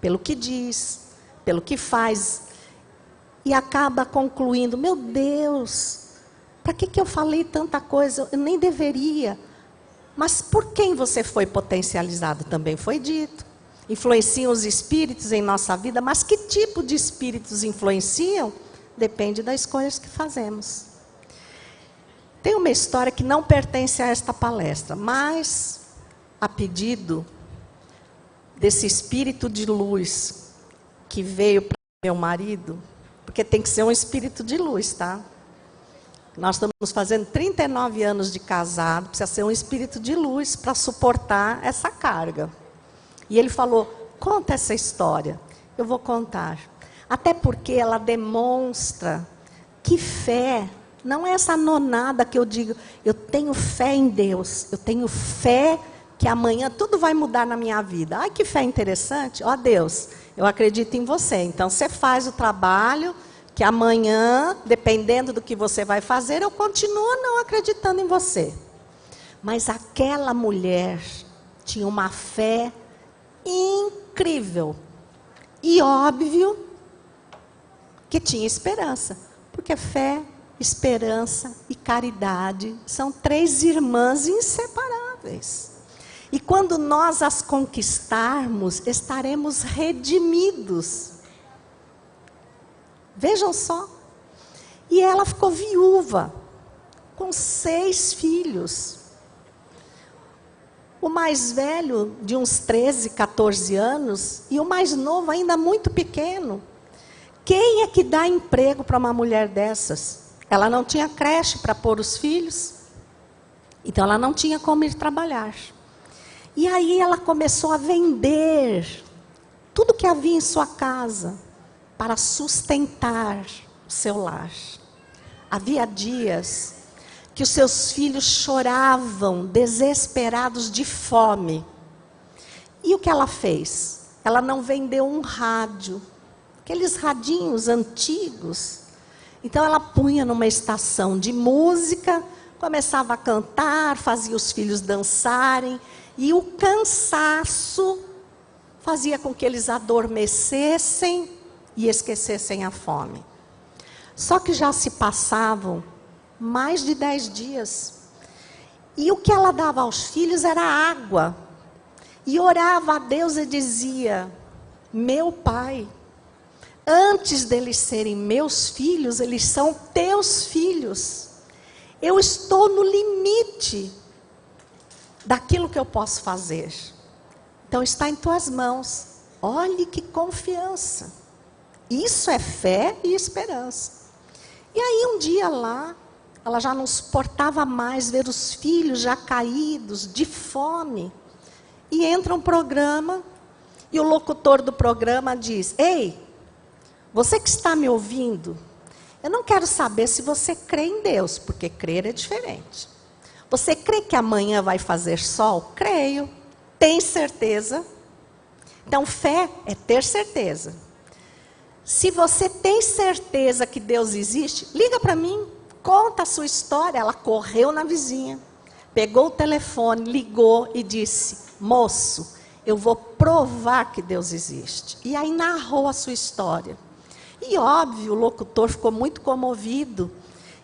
pelo que diz, pelo que faz, e acaba concluindo: meu Deus, para que eu falei tanta coisa? Eu nem deveria. Mas por quem você foi potencializado? Também foi dito. Influenciam os espíritos em nossa vida, mas que tipo de espíritos influenciam? Depende das escolhas que fazemos. Tem uma história que não pertence a esta palestra, mas a pedido desse espírito de luz que veio para meu marido, porque tem que ser um espírito de luz, tá? Nós estamos fazendo 39 anos de casado, precisa ser um espírito de luz para suportar essa carga. E ele falou: conta essa história. Eu vou contar. Até porque ela demonstra que fé não é essa nonada que eu digo, eu tenho fé em Deus, eu tenho fé que amanhã tudo vai mudar na minha vida. Ai, que fé interessante. Ó Deus, eu acredito em você. Então, você faz o trabalho que amanhã, dependendo do que você vai fazer, eu continuo não acreditando em você. Mas aquela mulher tinha uma fé incrível. E óbvio que tinha esperança. Porque fé, esperança e caridade são 3 irmãs inseparáveis. E quando nós as conquistarmos, estaremos redimidos. Vejam só. E ela ficou viúva, com 6 filhos. O mais velho, de uns 13, 14 anos, e o mais novo, ainda muito pequeno. Quem é que dá emprego para uma mulher dessas? Ela não tinha creche para pôr os filhos, então ela não tinha como ir trabalhar. E aí ela começou a vender tudo que havia em sua casa para sustentar o seu lar. Havia dias que os seus filhos choravam, desesperados de fome. E o que ela fez? Ela não vendeu um rádio, aqueles radinhos antigos. Então ela punha numa estação de música, começava a cantar, fazia os filhos dançarem, e o cansaço fazia com que eles adormecessem e esquecessem a fome. Só que já se passavam mais de 10 dias. E o que ela dava aos filhos era água. E orava a Deus e dizia: meu Pai, antes deles serem meus filhos, eles são teus filhos. Eu estou no limite daquilo que eu posso fazer. Então está em tuas mãos. Olhe que confiança. Isso é fé e esperança. E aí um dia lá, ela já não suportava mais ver os filhos já caídos, de fome. E entra um programa, e o locutor do programa diz: ei, você que está me ouvindo, eu não quero saber se você crê em Deus, porque crer é diferente. Você crê que amanhã vai fazer sol? Creio. Tem certeza? Então, fé é ter certeza. Se você tem certeza que Deus existe, liga para mim, conta a sua história. Ela correu na vizinha, pegou o telefone, ligou e disse: moço, eu vou provar que Deus existe. E aí narrou a sua história. E óbvio, o locutor ficou muito comovido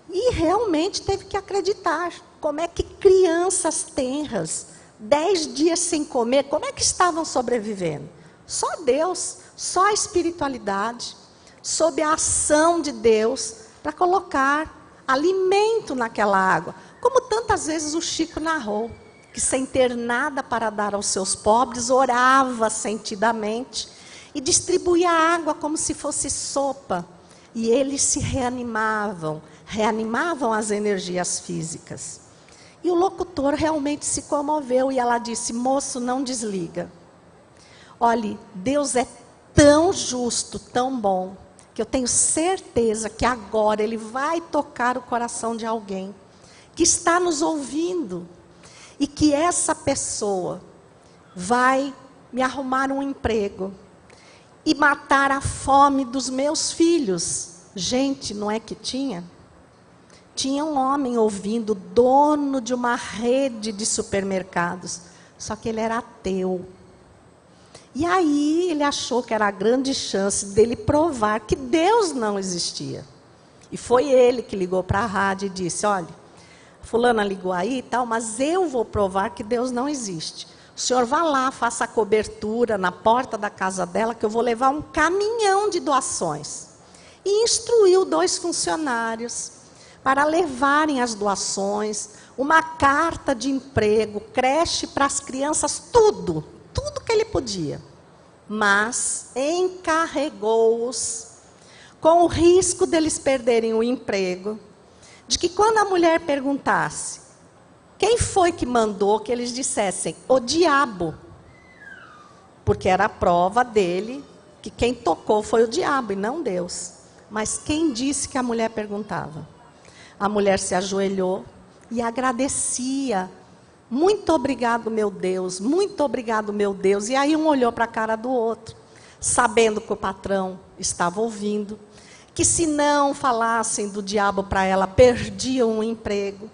e realmente teve que acreditar. Como é que crianças tenras, 10 dias sem comer, como é que estavam sobrevivendo? Só Deus, só a espiritualidade, sob a ação de Deus, para colocar alimento naquela água. Como tantas vezes o Chico narrou, que sem ter nada para dar aos seus pobres, orava sentidamente e distribuía a água como se fosse sopa. E eles se reanimavam as energias físicas. E o locutor realmente se comoveu e ela disse: moço, não desliga. Olhe, Deus é tão justo, tão bom, que eu tenho certeza que agora Ele vai tocar o coração de alguém que está nos ouvindo. E que essa pessoa vai me arrumar um emprego e matar a fome dos meus filhos. Gente, não é que tinha? Tinha um homem ouvindo, dono de uma rede de supermercados. Só que ele era ateu. E aí ele achou que era a grande chance dele provar que Deus não existia. E foi ele que ligou para a rádio e disse: olha, fulana ligou aí e tal, mas eu vou provar que Deus não existe. O senhor vá lá, faça a cobertura na porta da casa dela, que eu vou levar um caminhão de doações. E instruiu 2 funcionários para levarem as doações, uma carta de emprego, creche para as crianças, tudo que ele podia. Mas encarregou-os, com o risco deles perderem o emprego, de que quando a mulher perguntasse quem foi que mandou, que eles dissessem: o diabo. Porque era a prova dele que quem tocou foi o diabo e não Deus. Mas quem disse que a mulher perguntava? A mulher se ajoelhou e agradecia. Muito obrigado, meu Deus. Muito obrigado, meu Deus. E aí um olhou para a cara do outro, sabendo que o patrão estava ouvindo, que se não falassem do diabo para ela, perdiam o emprego.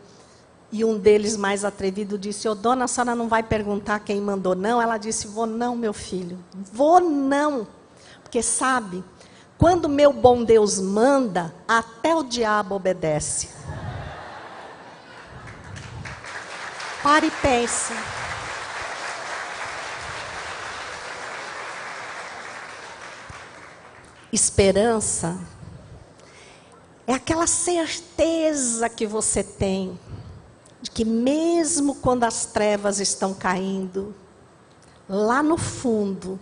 E um deles, mais atrevido, disse: ô dona, a senhora não vai perguntar quem mandou, não? Ela disse: vou não, meu filho. Vou não. Porque sabe, quando meu bom Deus manda, até o diabo obedece. Pare e pense. Esperança é aquela certeza que você tem de que mesmo quando as trevas estão caindo, lá no fundo,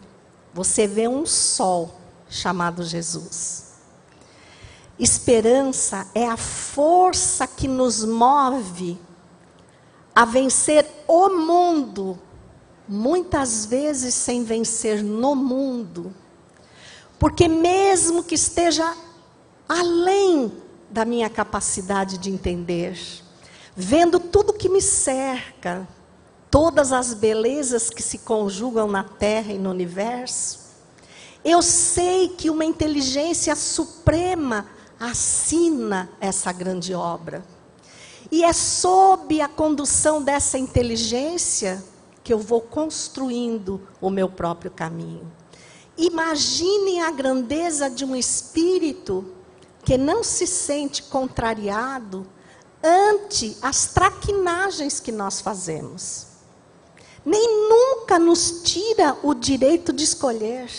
você vê um sol chamado Jesus. Esperança é a força que nos move a vencer o mundo, muitas vezes sem vencer no mundo. Porque mesmo que esteja além da minha capacidade de entender, vendo tudo que me cerca, todas as belezas que se conjugam na Terra e no universo, eu sei que uma inteligência suprema assina essa grande obra. E é sob a condução dessa inteligência que eu vou construindo o meu próprio caminho. Imaginem a grandeza de um espírito que não se sente contrariado ante as traquinagens que nós fazemos. Nem nunca nos tira o direito de escolher.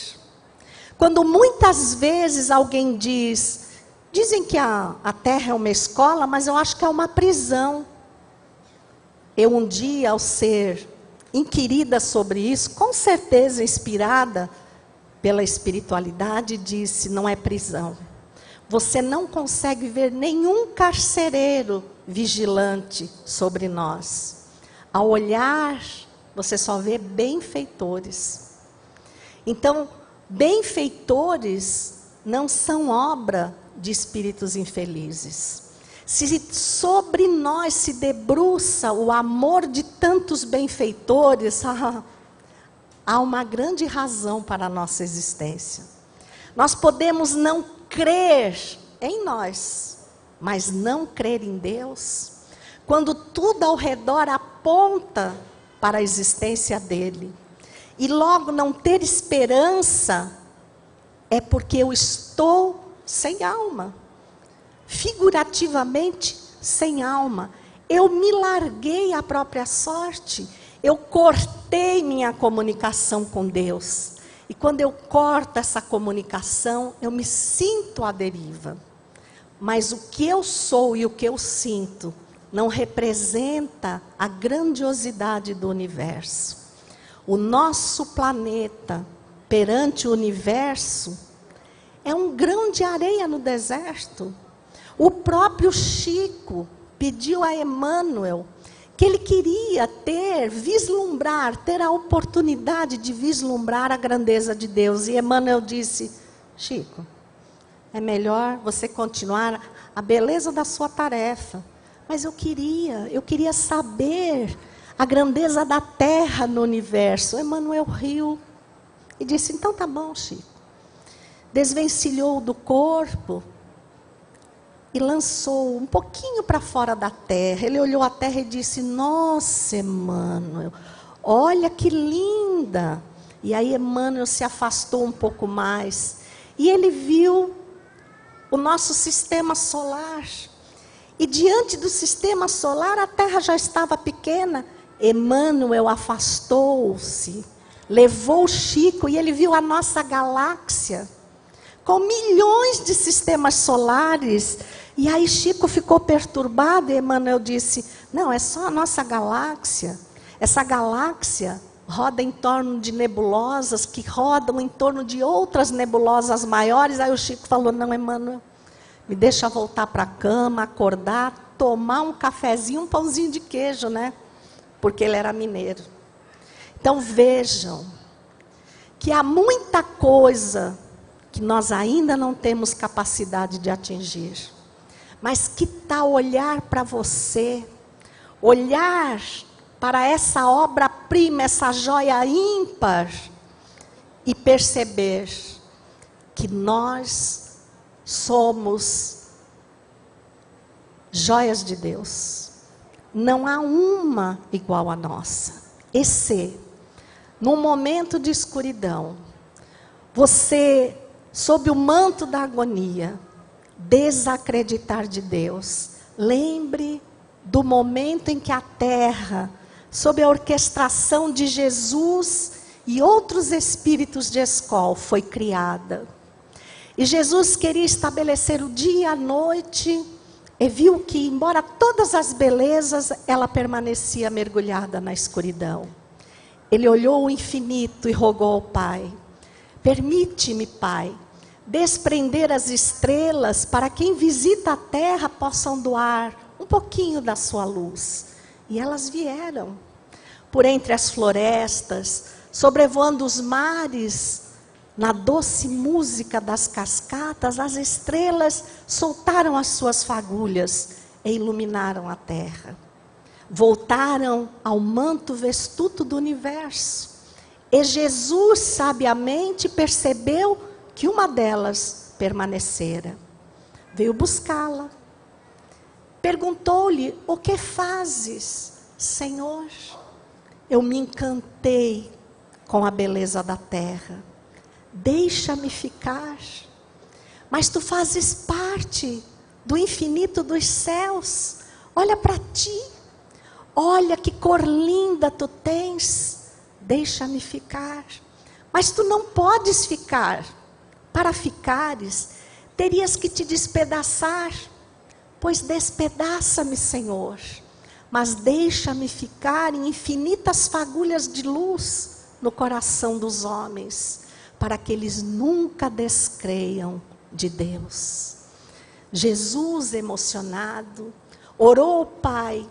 Quando muitas vezes alguém dizem que a Terra é uma escola, mas eu acho que é uma prisão. Eu um dia, ao ser inquirida sobre isso, com certeza inspirada pela espiritualidade, disse: não é prisão. Você não consegue ver nenhum carcereiro vigilante sobre nós. Ao olhar, você só vê benfeitores. Então, benfeitores não são obra de espíritos infelizes. Se sobre nós se debruça o amor de tantos benfeitores, há uma grande razão para a nossa existência. Nós podemos não crer em nós, mas não crer em Deus, quando tudo ao redor aponta para a existência dele. E logo não ter esperança é porque eu estou sem alma. Figurativamente, sem alma. Eu me larguei à própria sorte. Eu cortei minha comunicação com Deus. E quando eu corto essa comunicação, eu me sinto à deriva. Mas o que eu sou e o que eu sinto não representa a grandiosidade do universo. O nosso planeta, perante o universo, é um grão de areia no deserto. O próprio Chico pediu a Emmanuel que ele queria ter a oportunidade de vislumbrar a grandeza de Deus. E Emmanuel disse: Chico, é melhor você continuar a beleza da sua tarefa. Mas eu queria saber a grandeza da Terra no universo. Emmanuel riu e disse: então tá bom, Chico. Desvencilhou do corpo e lançou um pouquinho para fora da terra. Ele olhou a terra e disse: nossa, Emmanuel, olha que linda. E aí Emmanuel se afastou um pouco mais. E ele viu o nosso sistema solar. E diante do sistema solar, a terra já estava pequena. Emmanuel afastou-se, levou o Chico e ele viu a nossa galáxia, com milhões de sistemas solares. E aí Chico ficou perturbado e Emmanuel disse: não, é só a nossa galáxia. Essa galáxia roda em torno de nebulosas, que rodam em torno de outras nebulosas maiores. Aí o Chico falou: não, Emmanuel, me deixa voltar para a cama, acordar, tomar um cafezinho, um pãozinho de queijo, né? Porque ele era mineiro. Então vejam, que há muita coisa que nós ainda não temos capacidade de atingir. Mas que tal olhar para você, olhar para essa obra-prima, essa joia ímpar, e perceber que nós somos joias de Deus. Não há uma igual a nossa. E se, num momento de escuridão, você, sob o manto da agonia, desacreditar de Deus, lembre do momento em que a terra, sob a orquestração de Jesus e outros espíritos de escola, foi criada. E Jesus queria estabelecer o dia e a noite, e viu que, embora todas as belezas, ela permanecia mergulhada na escuridão. Ele olhou o infinito e rogou ao Pai: permite-me, Pai, desprender as estrelas para quem visita a terra possam doar um pouquinho da sua luz. E elas vieram. Por entre as florestas, sobrevoando os mares, na doce música das cascatas, as estrelas soltaram as suas fagulhas e iluminaram a terra. Voltaram ao manto vestuto do universo. E Jesus sabiamente percebeu que uma delas permanecera. veio buscá-la. Perguntou-lhe: o que fazes, Senhor? Eu me encantei com a beleza da terra. Deixa-me ficar. Mas tu fazes parte do infinito dos céus. Olha para ti. Olha que cor linda tu tens. Deixa-me ficar. Mas tu não podes ficar. Para ficares, terias que te despedaçar. Pois despedaça-me, Senhor. Mas deixa-me ficar em infinitas fagulhas de luz no coração dos homens, para que eles nunca descreiam de Deus. Jesus, emocionado, orou ao Pai,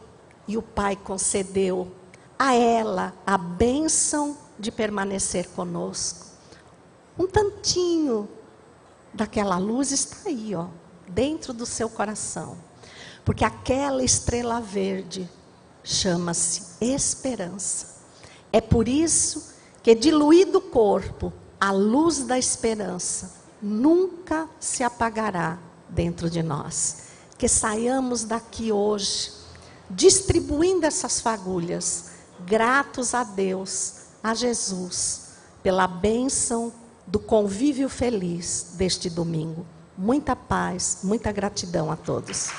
e o Pai concedeu a ela a bênção de permanecer conosco. Um tantinho daquela luz está aí, ó, dentro do seu coração. Porque aquela estrela verde chama-se esperança. É por isso que, diluído o corpo, a luz da esperança nunca se apagará dentro de nós. Que saiamos daqui hoje, distribuindo essas fagulhas, gratos a Deus, a Jesus, pela bênção do convívio feliz deste domingo. Muita paz, muita gratidão a todos.